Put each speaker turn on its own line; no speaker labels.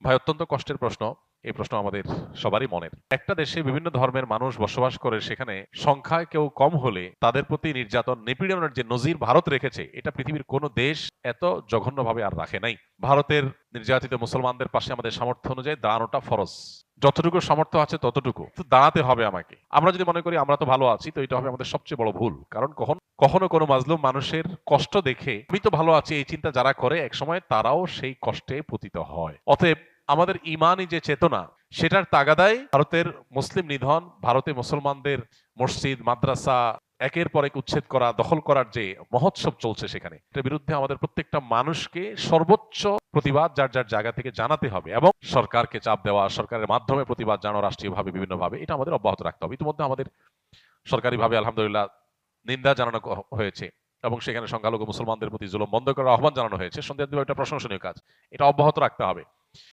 ভাই, অত্যন্ত কষ্টের প্রশ্ন। এই প্রশ্ন আমাদের সবারই মনের। একটা দেশে বিভিন্ন ধর্মের মানুষ বসবাস করে, সেখানে সংখ্যায় কেউ কম হলে তাদের প্রতি নির্যাতন নিপীড়নের যে নজির ভারত রেখেছে, এটা পৃথিবীর কোনো দেশ এত জঘন্যভাবে আর রাখে নাই। ভারতের নির্যাতিত মুসলমানদের পাশে আমাদের সামর্থ্য অনুযায়ী দাঁড়ানোটা ফরজ। যতটুকু সামর্থ্য আছে ততটুকু তো দাঁড়াতে হবে আমাকে। আমরা যদি মনে করি আমরা তো ভালো আছি, তো এটা হবে আমাদের সবচেয়ে বড় ভুল। কারণ কখনো কোনো মাজলুম মানুষের কষ্ট দেখে আমি তো ভালো আছি এই চিন্তা যারা করে, একসময় তারাও সেই কষ্টে পতিত হয়। অতএব আমাদের ইমানি যে চেতনা, সেটার তাগাদায় ভারতের মুসলিম নিধন, ভারতে মুসলমানদের মসজিদ মাদ্রাসা একের পর এক উচ্ছেদ করা, দখল করার যে মহোৎসব চলছে, সেখানে এটার বিরুদ্ধে আমাদের প্রত্যেকটা মানুষকে সর্বোচ্চ প্রতিবাদ যার যার জায়গা থেকে জানাতে হবে, এবং সরকারকে চাপ দেওয়া, সরকারের মাধ্যমে প্রতিবাদ জানানো, রাষ্ট্রীয়ভাবে বিভিন্নভাবে এটা আমাদের অব্যাহত রাখতে হবে। ইতিমধ্যে আমাদের সরকারিভাবে আলহামদুলিল্লাহ নিন্দা জানানো হয়েছে, এবং সেখানে সংখ্যালঘু মুসলমানদের প্রতি জুলুম বন্ধ করার আহ্বান জানানো হয়েছে। সন্দেহ এটা প্রশংসনীয় কাজ, এটা অব্যাহত রাখতে হবে।